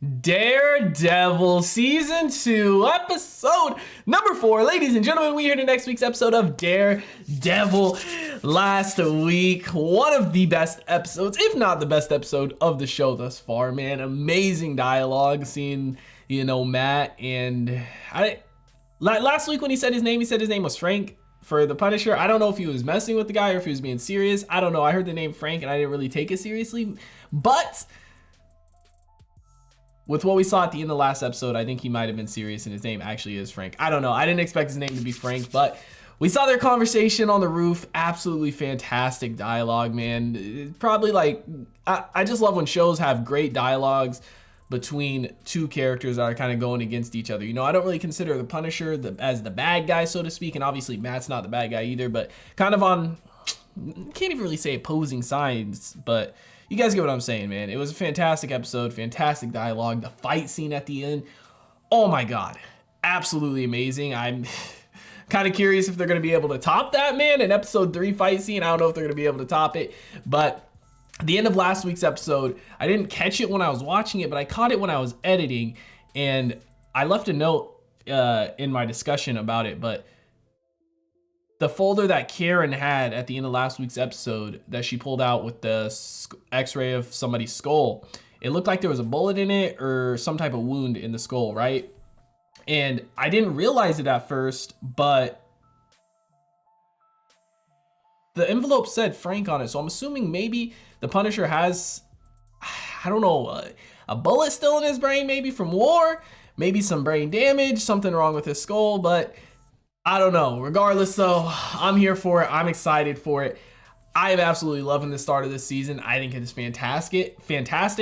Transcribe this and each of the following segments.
Daredevil Season 2, Episode number 4. Ladies and gentlemen, we here to next week's episode of Daredevil. Last week, one of the best episodes, if not the best episode of the show thus far, man. Amazing dialogue, seeing, Matt and... Last week when he said his name was Frank for the Punisher. I don't know if he was messing with the guy or if he was being serious. I don't know. I heard the name Frank and I didn't really take it seriously. But... with what we saw at the end of the last episode, I think he might have been serious and his name actually is Frank. I don't know. I didn't expect his name to be Frank, but we saw their conversation on the roof. Absolutely fantastic dialogue, man. Probably like, I just love when shows have great dialogues between two characters that are kind of going against each other. I don't really consider the Punisher as the bad guy, so to speak. And obviously Matt's not the bad guy either, but kind of on, can't even really say opposing sides, but you guys get what I'm saying, man. It was a fantastic episode, fantastic dialogue. The fight scene at the end, oh my God, absolutely amazing. I'm kind of curious if they're going to be able to top that, man. An episode 3 fight scene, I don't know if they're going to be able to top it, but at the end of last week's episode, I didn't catch it when I was watching it, but I caught it when I was editing, and I left a note in my discussion about it, but the folder that Karen had at the end of last week's episode that she pulled out with the x-ray of somebody's skull, it looked like there was a bullet in it or some type of wound in the skull, right? And I didn't realize it at first, but the envelope said Frank on it. So I'm assuming maybe the Punisher has, I don't know, a bullet still in his brain, maybe from war, maybe some brain damage, something wrong with his skull, but I don't know. Regardless though, I'm here for it. I'm excited for it. I am absolutely loving the start of this season. I think it is fantastic.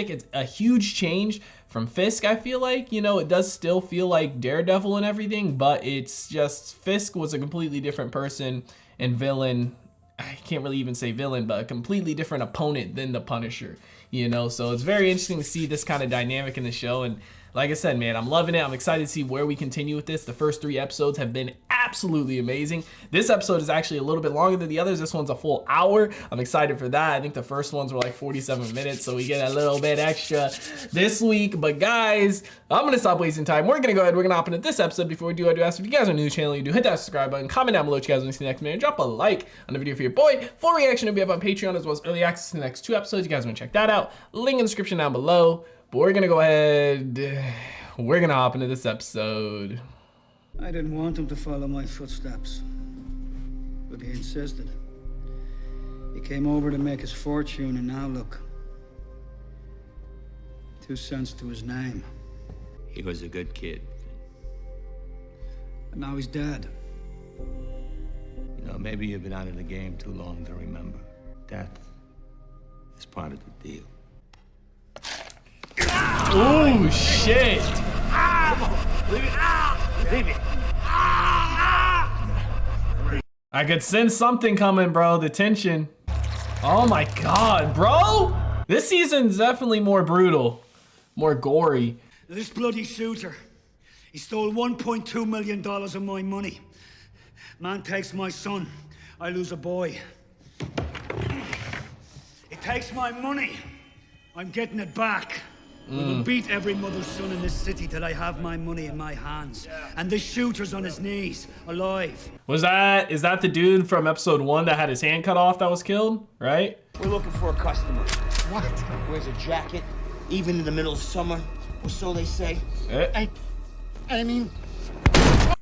It's a huge change from Fisk, I feel like. It does still feel like Daredevil and everything, but it's just Fisk was a completely different person and villain. I can't really even say villain, but a completely different opponent than the Punisher, So it's very interesting to see this kind of dynamic in the show. And like I said, man, I'm loving it. I'm excited to see where we continue with this. The first 3 episodes have been absolutely amazing. This episode is actually a little bit longer than the others. This one's a full hour. I'm excited for that. I think the first ones were like 47 minutes, so we get a little bit extra this week. But guys, I'm gonna stop wasting time. We're gonna go ahead, we're gonna hop into this episode. Before we do, I do ask if you guys are new to the channel, you do hit that subscribe button, comment down below what you guys want to see next, man. Drop a like on the video for your boy. Full reaction will be up on Patreon, as well as early access to the next 2 episodes. You guys wanna check that out. Link in the description down below. But we're gonna go ahead, we're gonna hop into this episode. I didn't want him to follow my footsteps, but he insisted. He came over to make his fortune, and now look. 2 cents to his name. He was a good kid. And now he's dead. Maybe you've been out of the game too long to remember. Death is part of the deal. Oh shit! Leave it. I could sense something coming, bro. The tension. Oh my God, bro! This season's definitely more brutal, more gory. This bloody shooter, he stole $1.2 million of my money. Man takes my son, I lose a boy. He takes my money, I'm getting it back. We will beat every mother's son in this city till I have my money in my hands. And the shooter's on his knees, alive. Is that the dude from episode 1 that had his hand cut off that was killed, right? We're looking for a customer. What? Wears a jacket, even in the middle of summer, or so they say. I mean...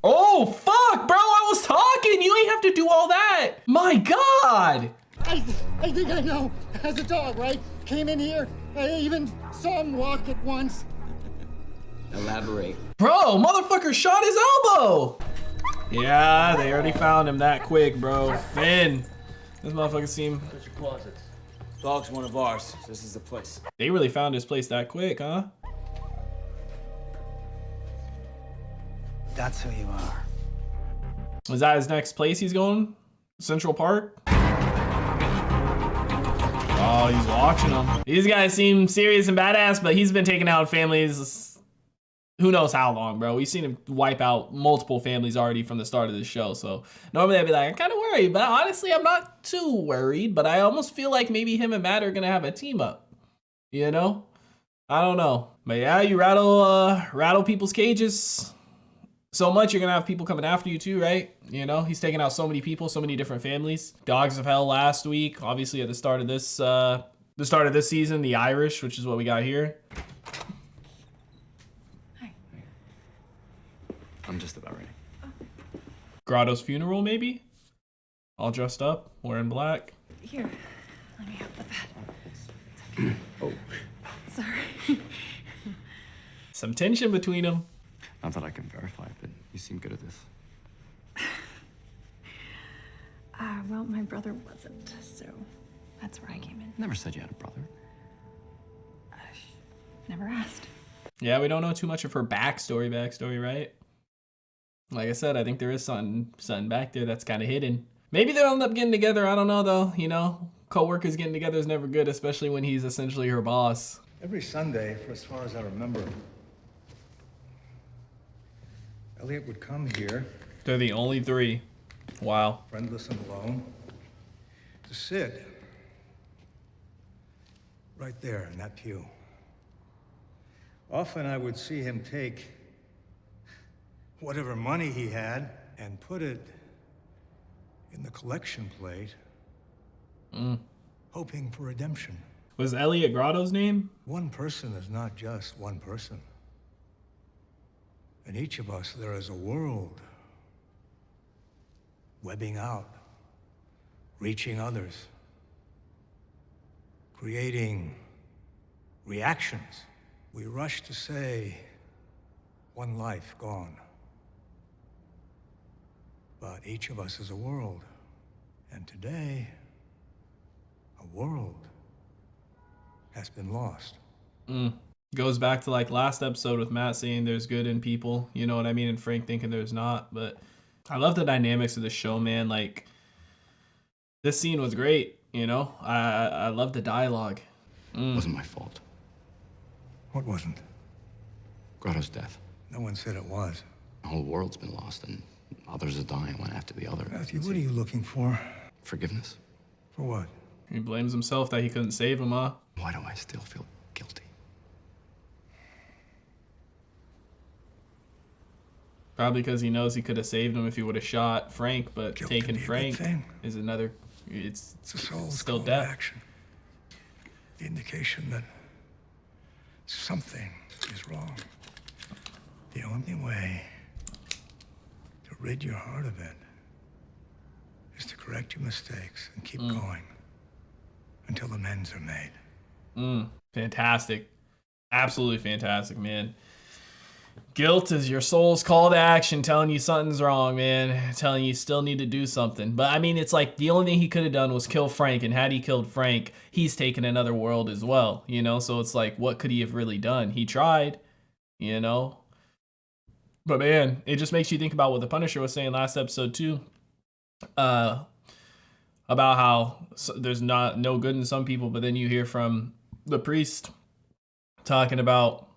Oh, fuck, bro, I was talking. You ain't have to do all that. My God. I think I know. As a dog, right? Came in here. I even saw him walk it once. Elaborate. Bro, motherfucker shot his elbow. Yeah, they already found him that quick, bro. Finn. This motherfucker seem... Search your closets. Dog's one of ours. This is the place. They really found his place that quick, huh? That's who you are. Was that his next place he's going? Central Park? Oh, he's watching them. These guys seem serious and badass, but he's been taking out families who knows how long, bro. We've seen him wipe out multiple families already from the start of the show. So normally I'd be like, I'm kind of worried, but honestly, I'm not too worried. But I almost feel like maybe him and Matt are going to have a team up, I don't know. But yeah, you rattle people's cages so much, you're gonna have people coming after you too, right? You know, he's taking out so many people, so many different families. Dogs of Hell last week, obviously at the start of this season, the Irish, which is what we got here. Hi. I'm just about ready. Grotto's funeral, maybe? All dressed up, wearing black. Here, let me help with that. Oh. Sorry. Some tension between them. Not that I can verify, but you seem good at this. Well, my brother wasn't, so that's where I came in. Never said you had a brother. Never asked. Yeah, we don't know too much of her backstory, right? Like I said, I think there is something back there that's kind of hidden. Maybe they'll end up getting together. I don't know, though. You know, co-workers getting together is never good, especially when he's essentially her boss. Every Sunday, for as far as I remember, Elliot would come here. They're the only three. Wow. Friendless and alone, to sit right there in that pew. Often I would see him take whatever money he had and put it in the collection plate, hoping for redemption. Was Elliot Grotto's name? One person is not just one person. In each of us, there is a world webbing out, reaching others, creating reactions. We rush to say, one life gone. But each of us is a world. And today, a world has been lost. Goes back to like last episode with Matt saying there's good in people, you know what I mean? And Frank thinking there's not. But I love the dynamics of the show, man. Like, this scene was great, you know? I love the dialogue. It wasn't my fault. What wasn't? Grotto's death. No one said it was. The whole world's been lost, and others are dying one after the other. Matthew, what are you looking for? Forgiveness? For what? He blames himself that he couldn't save him, huh? Why do I still feel guilty? Probably because he knows he could have saved him if he would have shot Frank, but Guilt taking can be a good Frank thing. is another. It's The soul's still call to death. action. The indication that something is wrong. The only way to rid your heart of it is to correct your mistakes and keep going until amends are made. Fantastic. Absolutely fantastic, man. Guilt is your soul's call to action, telling you something's wrong, man. Telling you still need to do something. But I mean, it's like the only thing he could have done was kill Frank. And had he killed Frank, he's taken another world as well, you know? So it's like, what could he have really done? He tried, you know? But man, it just makes you think about what the Punisher was saying last episode too. About how there's no good in some people, but then you hear from the priest talking about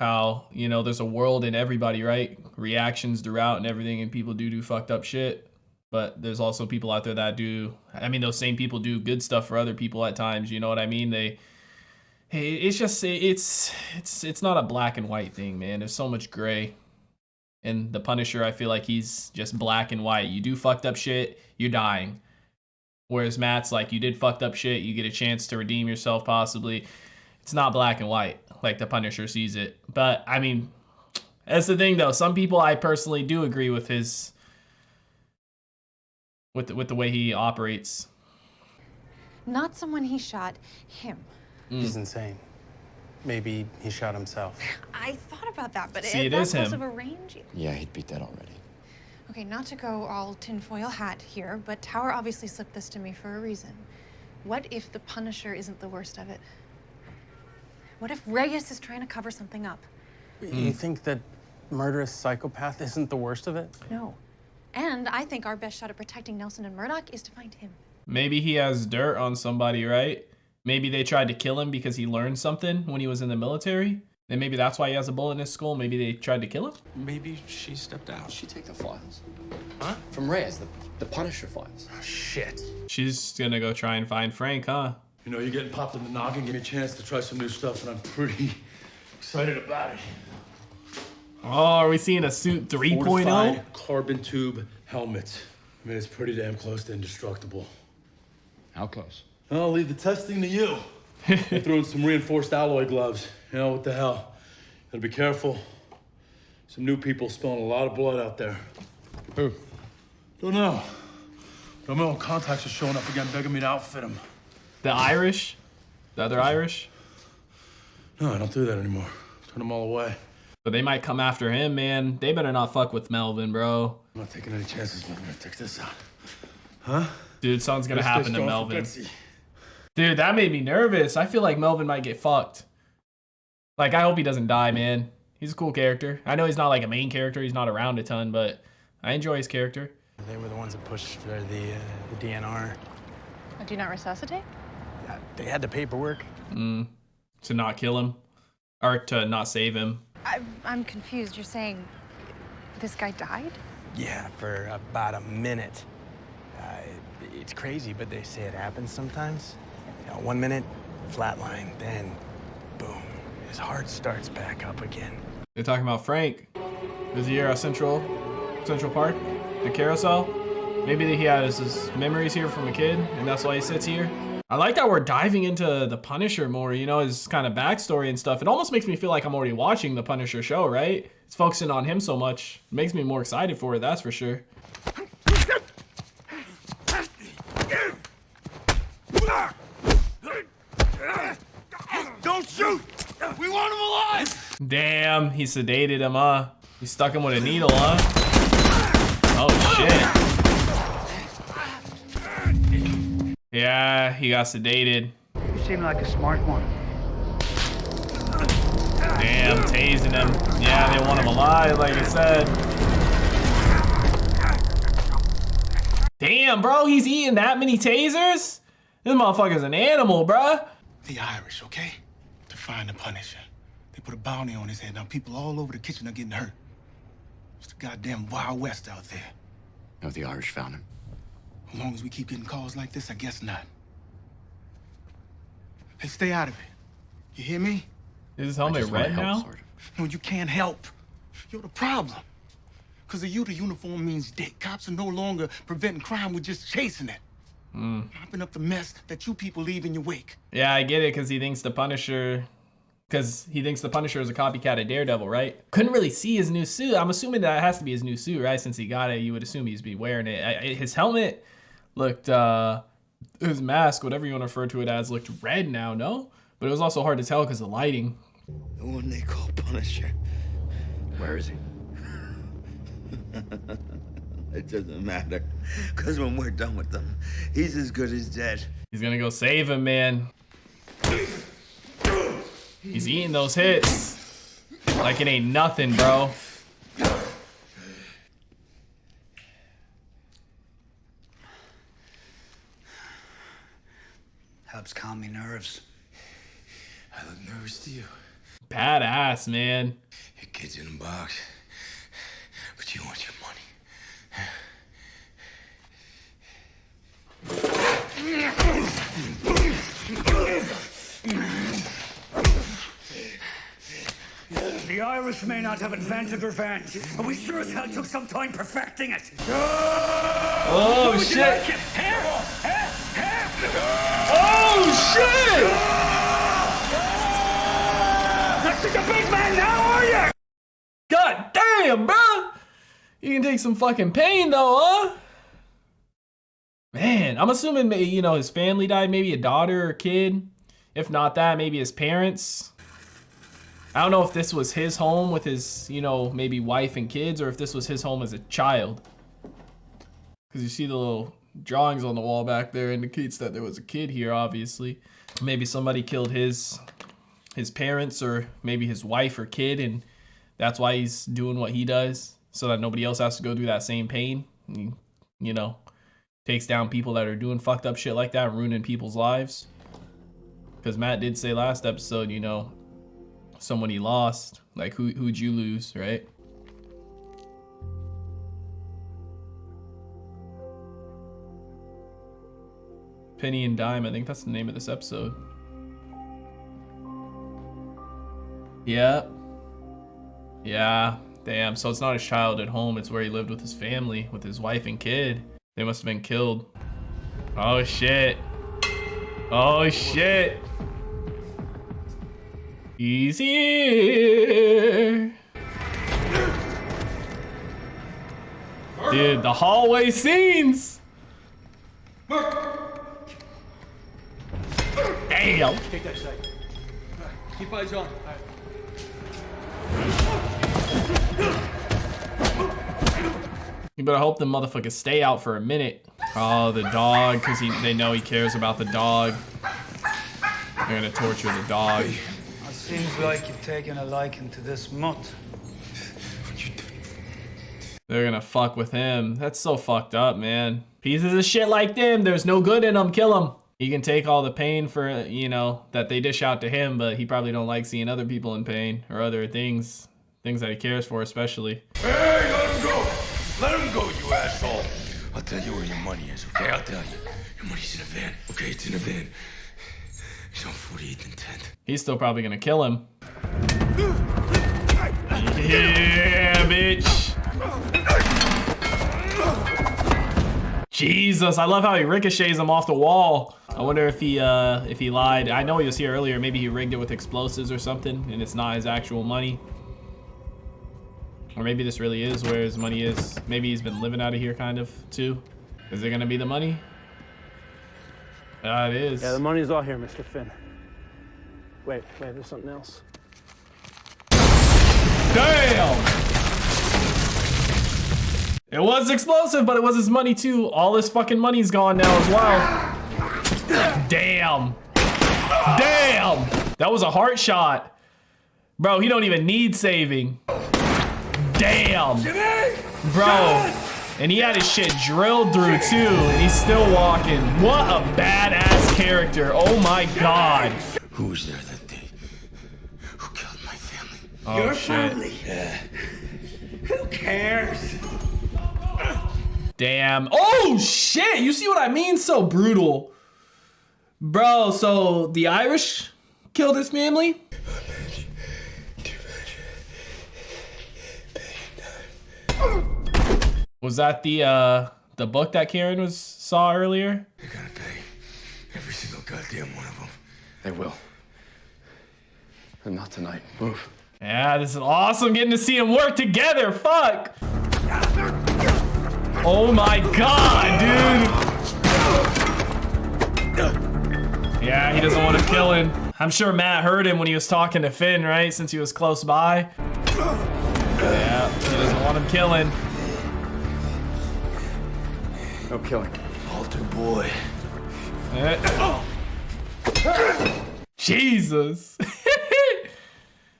how, you know, there's a world in everybody, right? Reactions throughout and everything, and people do fucked up shit. But there's also people out there that those same people do good stuff for other people at times, you know what I mean? It's just, it's not a black and white thing, man. There's so much gray. And the Punisher, I feel like he's just black and white. You do fucked up shit, you're dying. Whereas Matt's like, you did fucked up shit, you get a chance to redeem yourself possibly. It's not black and white like the Punisher sees it. But I mean, that's the thing though. Some people I personally do agree with his, with the way he operates. Not someone he shot, him. He's insane. Maybe he shot himself. I thought about that, but See, it that is close him. of a range. Yeah, he'd beat that already. Okay, not to go all tinfoil hat here, but Tower obviously slipped this to me for a reason. What if the Punisher isn't the worst of it? What if Reyes is trying to cover something up? You think that murderous psychopath isn't the worst of it? No. And I think our best shot at protecting Nelson and Murdoch is to find him. Maybe he has dirt on somebody, right? Maybe they tried to kill him because he learned something when he was in the military. And maybe that's why he has a bullet in his skull. Maybe they tried to kill him. Maybe she stepped out. Did she take the files? Huh? From Reyes, the Punisher files. Oh, shit. She's gonna go try and find Frank, huh? You know, you're getting popped in the noggin, give me a chance to try some new stuff, and I'm pretty excited about it. Oh, are we seeing a suit 3.0? Fortified carbon tube helmet. I mean, it's pretty damn close to indestructible. How close? I'll leave the testing to you. I threw in some reinforced alloy gloves. You know, what the hell? Gotta be careful. Some new people spilling a lot of blood out there. Who? Don't know. But my old contacts are showing up again, begging me to outfit them. The Irish? The other Irish? No, I don't do that anymore. Turn them all away. But they might come after him, man. They better not fuck with Melvin, bro. I'm not taking any chances, but I'm gonna take this out. Huh? Dude, something's gonna happen to Melvin. Dude, that made me nervous. I feel like Melvin might get fucked. Like, I hope he doesn't die, man. He's a cool character. I know he's not like a main character. He's not around a ton, but I enjoy his character. They were the ones that pushed for the DNR. Do not resuscitate? They had the paperwork. To not kill him. Or to not save him. I'm confused. You're saying this guy died? Yeah, for about a minute. It's crazy, but they say it happens sometimes. You know, 1 minute, flatline, then boom, his heart starts back up again. They're talking about Frank. Is he here at Central Park? The carousel? Maybe he has his memories here from a kid, and that's why he sits here. I like that we're diving into the Punisher more, you know, his kind of backstory and stuff. It almost makes me feel like I'm already watching the Punisher show, right? It's focusing on him so much. It makes me more excited for it, that's for sure. Don't shoot! We want him alive! Damn, he sedated him, huh? He stuck him with a needle, huh? Oh, shit. Yeah, he got sedated. You seem like a smart one. Damn, tasing him. Yeah, they want him alive, like I said. Damn, bro, he's eating that many tasers? This motherfucker's an animal, bruh. The Irish, okay? To find the Punisher. They put a bounty on his head. Now people all over the kitchen are getting hurt. It's the goddamn Wild West out there. No, the Irish found him. As long as we keep getting calls like this, I guess not. Hey, stay out of it. You hear me? Is his helmet red now? Sergeant. No, you can't help. You're the problem. Because of you, the uniform means dick. Cops are no longer preventing crime, we're just chasing it. Mopping up the mess that you people leave in your wake. Yeah, I get it, because he thinks the Punisher is a copycat of Daredevil, right? Couldn't really see his new suit. I'm assuming that has to be his new suit, right? Since he got it, you would assume he's be wearing it. His helmet looked, his mask, whatever you want to refer to it as, looked red now, no? But it was also hard to tell because of the lighting. The one they call Punisher. Where is he? It doesn't matter. Because when we're done with them, he's as good as dead. He's gonna go save him, man. He's eating those hits like it ain't nothing, bro. Helps calm me nerves. I look nervous to you. Badass, man. Your kid's in a box, but you want your money. The Irish may not have invented revenge, but we sure as hell took some time perfecting it. Oh, shit. Oh, shit. Not such a big man now, are you? God damn, bro. You can take some fucking pain, though, huh? Man, I'm assuming, you know, his family died, maybe a daughter or kid. If not that, maybe his parents. I don't know if this was his home with his, you know, maybe wife and kids, or if this was his home as a child. Because you see the little drawings on the wall back there indicates that there was a kid here, obviously. Maybe somebody killed his parents, or maybe his wife or kid, and that's why he's doing what he does, so that nobody else has to go through that same pain. He, you know, takes down people that are doing fucked up shit like that, ruining people's lives. Because Matt did say last episode, you know, someone he lost, like who'd you lose, right? Penny and Dime. I think that's the name of this episode. Yeah. Yeah. Damn. So it's not his childhood home. It's where he lived with his family, with his wife and kid. They must have been killed. Oh, shit. Oh, shit. He's here. Dude, the hallway scenes. Damn. Take that side. Keep eyes on. You better hope the motherfuckers stay out for a minute. Oh, the dog, because they know he cares about the dog. They're gonna torture the dog. It seems like you've taken a liking to this mutt. They're gonna fuck with him. That's so fucked up, man. Pieces of shit like them, there's no good in them. Kill them. He can take all the pain for, you know, that they dish out to him, but he probably don't like seeing other people in pain or other things that he cares for especially. Hey, let him go! Let him go, you asshole! I'll tell you where your money is, okay? I'll tell you. Your money's in a van, okay? It's in a van. It's on 48th and 10th. He's still probably gonna kill him. Yeah, bitch. Jesus, I love how he ricochets him off the wall. I wonder if he lied. I know he was here earlier. Maybe he rigged it with explosives or something, and it's not his actual money. Or maybe this really is where his money is. Maybe he's been living out of here, kind of, too. Is it gonna be the money? It is. Yeah, the money's all here, Mr. Finn. Wait, there's something else. Damn! It was explosive, but it was his money too. All his fucking money's gone now as well. Damn. Damn! That was a heart shot. Bro, he don't even need saving. Damn. Bro. And he had his shit drilled through too, and he's still walking. What a badass character. Oh my God. Who was there that day? Who killed my family? Oh, Your shit. family? Yeah. Who cares? Damn. Oh shit, you see what I mean? So brutal. Bro, so the Irish killed his family? Was that the book that Karen saw earlier? They're gonna pay. Every single goddamn one of them. They will. And not tonight. Move. Yeah, this is awesome getting to see them work together. Fuck. Oh my God, dude. Yeah, he doesn't want to kill him. I'm sure Matt heard him when he was talking to Finn, right? Since he was close by. Yeah, he doesn't want him killing. No killing. Altar boy. Jesus.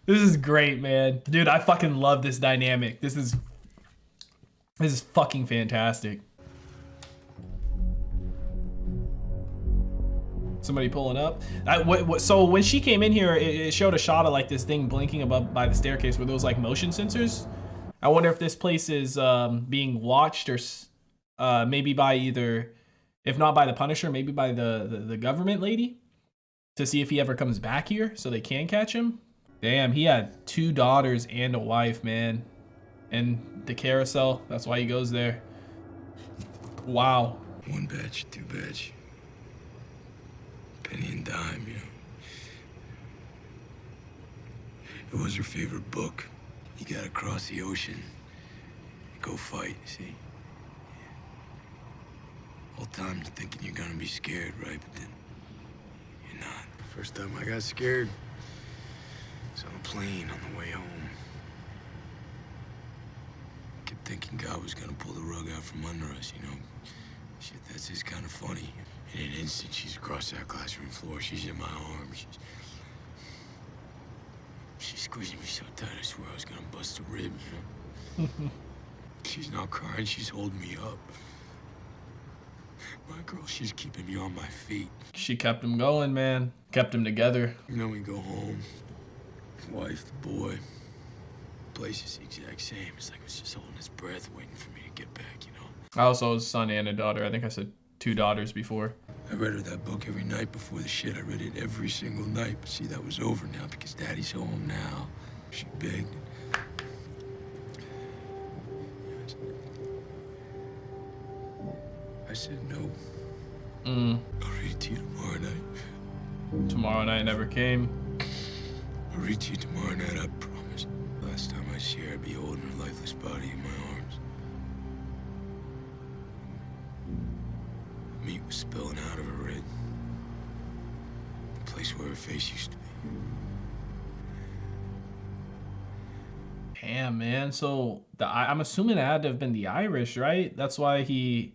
This is great, man. Dude, I fucking love this dynamic. This is fucking fantastic. Somebody pulling up. So when she came in here, it showed a shot of like this thing blinking above by the staircase with those like motion sensors. I wonder if this place is being watched or maybe by either, if not by the Punisher, maybe by the government lady to see if he ever comes back here so they can catch him. Damn, he had 2 daughters and a wife, man. And the carousel, that's why he goes there. Wow. 1 batch, 2 batch. Penny and Dime, you know. It was her favorite book. You gotta cross the ocean. Go fight, see? Whole time you're thinking you're gonna be scared, right? But then you're not. First time I got scared was on a plane on the way home. Kept thinking God was gonna pull the rug out from under us, you know? Shit, that's just kind of funny. In an instant, she's across that classroom floor. She's in my arms. She's squeezing me so tight, I swear I was gonna bust a rib, you know? She's not crying, she's holding me up. My girl, she's keeping me on my feet. She kept him going, man. Kept him together. You know, we go home. The wife, the boy. The place is the exact same. It's like it's just holding its breath, waiting for me to get back, you know? I also have a son and a daughter. I think I said 2 daughters before. I read her that book every night before the shit. I read it every single night. But see, that was over now because Daddy's home now. She begged. I said no. I'll read it to you tomorrow night. Tomorrow night never came. I'll read to you tomorrow night, I promise. Last time I see her, I'd be holding her lifeless body in my arms. Meat was spilling out of her head. The place where her face used to be. Damn, man. So I'm assuming it had to have been the Irish, right? That's why he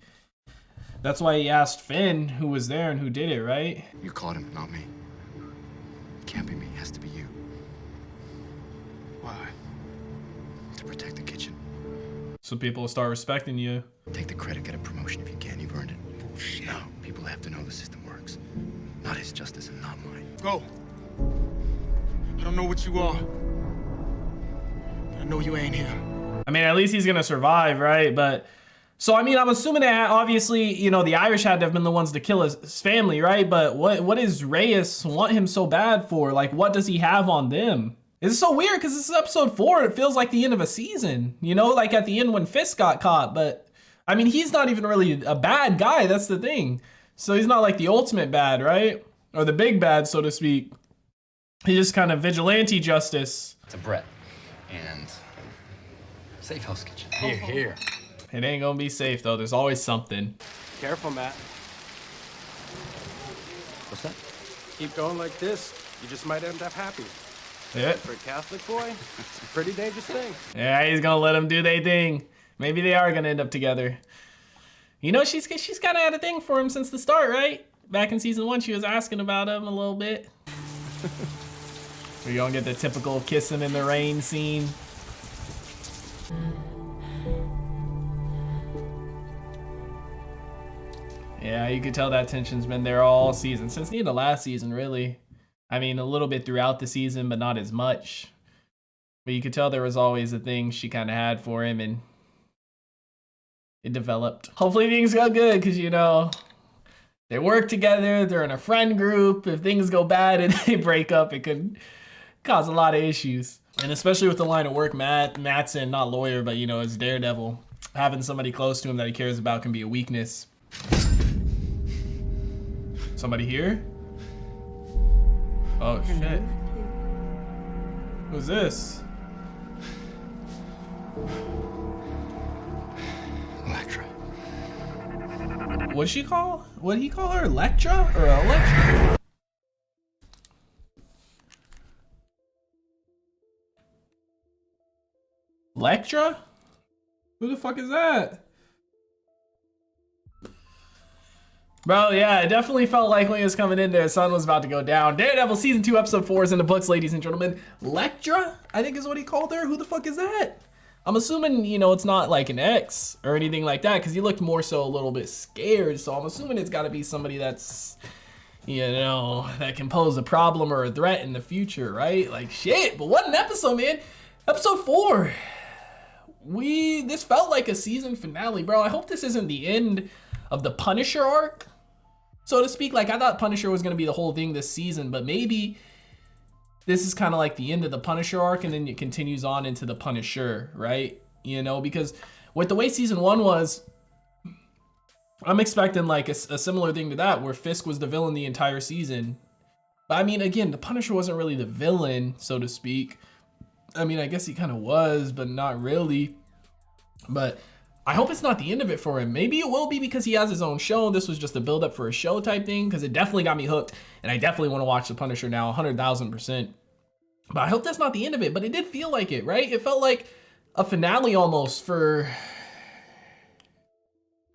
asked Finn who was there and who did it, right? You caught him, not me. It can't be me. It has to be you. Why? To protect the kitchen. So people will start respecting you. Take the credit, get a promotion if you can. You've earned it. Bullshit. No, people have to know the system works. Not his justice and not mine. Go. I don't know what you are. But I know you ain't here. I mean, at least he's gonna survive, right? But so I mean, I'm assuming that obviously, you know, the Irish had to have been the ones to kill his family, right? But what does Reyes want him so bad for? Like, what does he have on them? It's so weird because this is episode 4. It feels like the end of a season, you know, like at the end when Fisk got caught. But I mean, he's not even really a bad guy. That's the thing. So he's not like the ultimate bad, right? Or the big bad, so to speak. He's just kind of vigilante justice. It's a Brett. And Safe House Kitchen. Here, here. It ain't gonna be safe though. There's always something. Careful, Matt. What's that? Keep going like this, you just might end up happy. Yeah. For a Catholic boy, it's a pretty dangerous thing. Yeah, he's gonna let them do their thing. Maybe they are gonna end up together. You know, she's kind of had a thing for him since the start, right? Back in season 1, she was asking about him a little bit. We're gonna get the typical kissing in the rain scene. Yeah, you could tell that tension's been there all season, since the end of last season, really. I mean, a little bit throughout the season, but not as much. But you could tell there was always a thing she kind of had for him, and it developed. Hopefully things go good, because, you know, they work together, they're in a friend group. If things go bad and they break up, it could cause a lot of issues. And especially with the line of work, Matt's in, not lawyer, but, you know, as Daredevil, having somebody close to him that he cares about can be a weakness. Somebody here? Oh, shit. Who's this? Electra. What'd she call? What'd he call her? Electra? Or Electra? Electra? Who the fuck is that? Bro, yeah, it definitely felt like when he was coming in there, the sun was about to go down. Daredevil season 2, episode 4 is in the books, ladies and gentlemen. Electra, I think is what he called her. Who the fuck is that? I'm assuming, you know, it's not like an ex or anything like that, because he looked more so a little bit scared. So I'm assuming it's got to be somebody that's, you know, that can pose a problem or a threat in the future, right? Like, shit, but what an episode, man. Episode 4. This felt like a season finale, bro. I hope this isn't the end of the Punisher arc, so to speak. Like, I thought Punisher was going to be the whole thing this season, but maybe this is kind of like the end of the Punisher arc, and then it continues on into the Punisher, right? You know, because with the way season 1 was, I'm expecting like a similar thing to that, where Fisk was the villain the entire season. But I mean, again, the Punisher wasn't really the villain, so to speak. I mean, I guess he kind of was, but not really. But I hope it's not the end of it for him. Maybe it will be, because he has his own show. This was just a build up for a show type thing, because it definitely got me hooked, and I definitely want to watch The Punisher now, 100,000%. But I hope that's not the end of it. But it did feel like it, right? It felt like a finale almost for,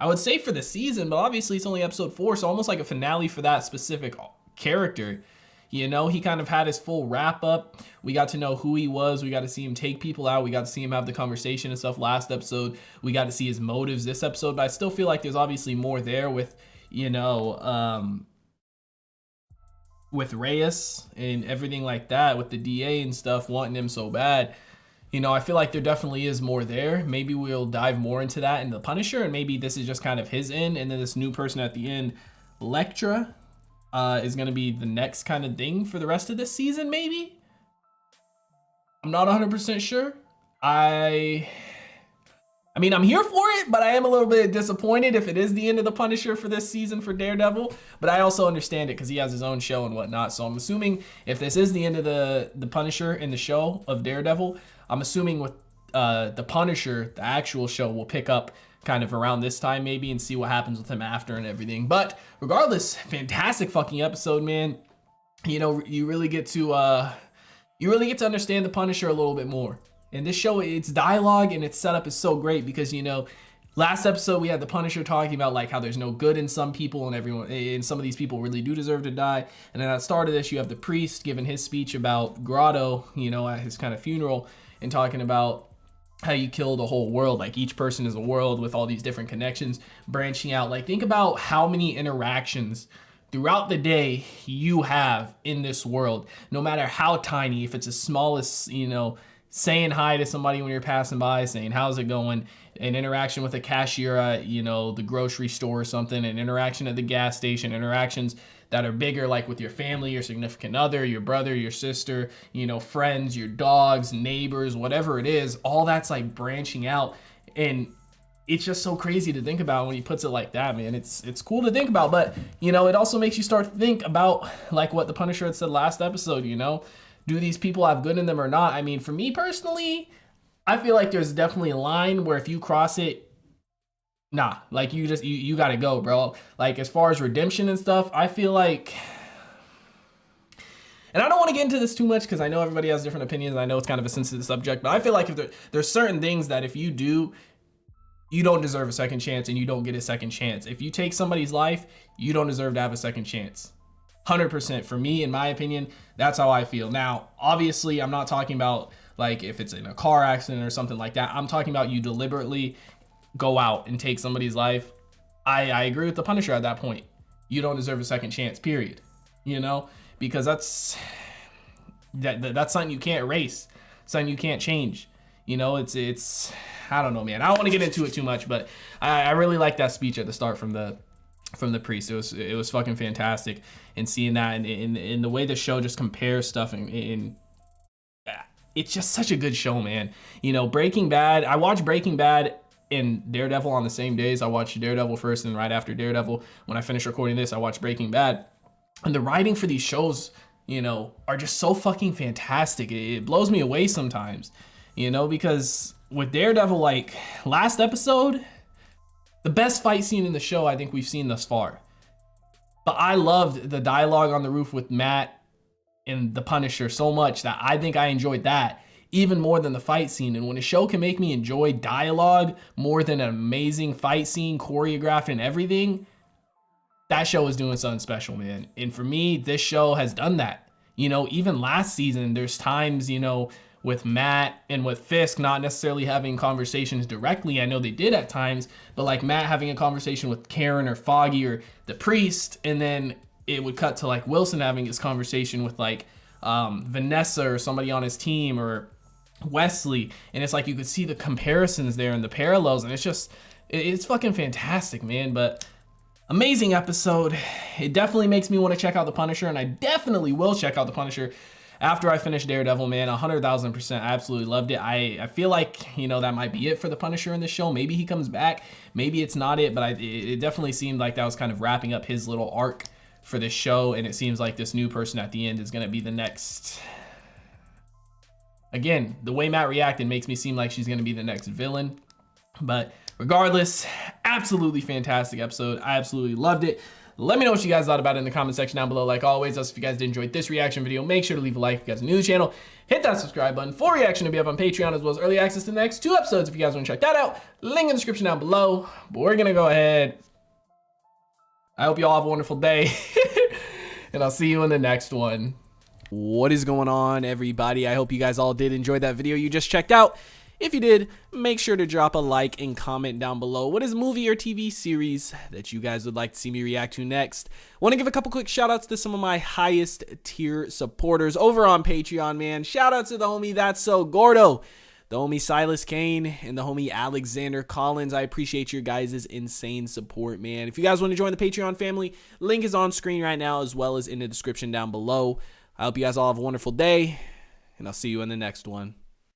I would say, for the season, but obviously it's only episode 4, so almost like a finale for that specific character. You know, he kind of had his full wrap up. We got to know who he was. We got to see him take people out. We got to see him have the conversation and stuff last episode. We got to see his motives this episode, but I still feel like there's obviously more there with, you know, with Reyes and everything like that, with the DA and stuff wanting him so bad. You know, I feel like there definitely is more there. Maybe we'll dive more into that in the Punisher, and maybe this is just kind of his end, and then this new person at the end, Elektra, is going to be the next kind of thing for the rest of this season, maybe? I'm not 100% sure. I mean, I'm here for it, but I am a little bit disappointed if it is the end of the Punisher for this season for Daredevil. But I also understand it because he has his own show and whatnot. So I'm assuming if this is the end of the Punisher in the show of Daredevil, I'm assuming with the Punisher, the actual show, will pick up kind of around this time maybe and see what happens with him after and everything. But regardless, fantastic fucking episode, man. You know, you really get to understand the Punisher a little bit more. And this show, its dialogue and its setup is so great because, you know, last episode we had the Punisher talking about like how there's no good in some people and some of these people really do deserve to die. And then at the start of this, you have the priest giving his speech about Grotto, you know, at his kind of funeral, and talking about how you kill the whole world. Like each person is a world with all these different connections branching out. Like think about how many interactions throughout the day you have in this world, no matter how tiny, if it's as small as, you know, saying hi to somebody when you're passing by, saying, how's it going? An interaction with a cashier at, you know, the grocery store or something, an interaction at the gas station, interactions that are bigger, like with your family, your significant other, your brother, your sister, you know, friends, your dogs, neighbors, whatever it is, all that's like branching out. And it's just so crazy to think about when he puts it like that, man. It's cool to think about, but, you know, it also makes you start to think about like what the Punisher had said last episode, you know? Do these people have good in them or not? I mean, for me personally, I feel like there's definitely a line where if you cross it, nah, like you gotta go, bro. Like as far as redemption and stuff, I feel like, and I don't want to get into this too much because I know everybody has different opinions. I know it's kind of a sensitive subject, but I feel like if there's certain things that if you do, you don't deserve a second chance and you don't get a second chance. If you take somebody's life, you don't deserve to have a second chance. 100% for me, in my opinion, that's how I feel. Now, obviously, I'm not talking about like if it's in a car accident or something like that. I'm talking about you deliberately go out and take somebody's life. I agree with the Punisher at that point. You don't deserve a second chance, period. You know, because that's something you can't erase, something you can't change. You know, it's I don't know, man. I don't want to get into it too much, but I really like that speech at the start from the priest. It was fucking fantastic, and seeing that and in the way the show just compares stuff and it's just such a good show, man. You know, Breaking Bad, I watched Breaking Bad and Daredevil on the same days. I watched Daredevil first, and right after Daredevil, when I finished recording this, I watched Breaking Bad. And the writing for these shows, you know, are just so fucking fantastic. It blows me away sometimes, you know, because with Daredevil, like last episode, the best fight scene in the show I think we've seen thus far. But I loved the dialogue on the roof with Matt and the Punisher so much that I think I enjoyed that even more than the fight scene. And when a show can make me enjoy dialogue more than an amazing fight scene, choreographed and everything, that show is doing something special, man. And for me, this show has done that. You know, even last season, there's times, you know, with Matt and with Fisk not necessarily having conversations directly. I know they did at times, but like Matt having a conversation with Karen or Foggy or the priest, and then it would cut to like Wilson having his conversation with like Vanessa or somebody on his team or Wesley. And it's like you could see the comparisons there and the parallels, and it's fucking fantastic, man. But amazing episode. It definitely makes me want to check out the Punisher, and I definitely will check out the Punisher after I finish Daredevil, man. 100,000%. I absolutely loved it. I feel like, you know, that might be it for the Punisher in this show. Maybe he comes back, maybe it's not it, but it definitely seemed like that was kind of wrapping up his little arc for this show, and it seems like this new person at the end is going to be the next. Again, the way Matt reacted makes me seem like she's going to be the next villain. But regardless, absolutely fantastic episode. I absolutely loved it. Let me know what you guys thought about it in the comment section down below. Like always, if you guys did enjoy this reaction video, make sure to leave a like if you guys are new to the channel. Hit that subscribe button for reaction to be up on Patreon, as well as early access to the next 2 episodes if you guys want to check that out. Link in the description down below. But we're going to go ahead. I hope you all have a wonderful day, and I'll see you in the next one. What is going on, everybody? I hope you guys all did enjoy that video you just checked out. If you did, make sure to drop a like and comment down below. What is a movie or TV series that you guys would like to see me react to next? Want to give a couple quick shout outs to some of my highest tier supporters over on Patreon, man. Shout out to the homie That's So Gordo, the homie Silas Kane, and the homie Alexander Collins. I appreciate your guys' insane support, man. If you guys want to join the Patreon family, link is on screen right now as well as in the description down below. I hope you guys all have a wonderful day, and I'll see you in the next one.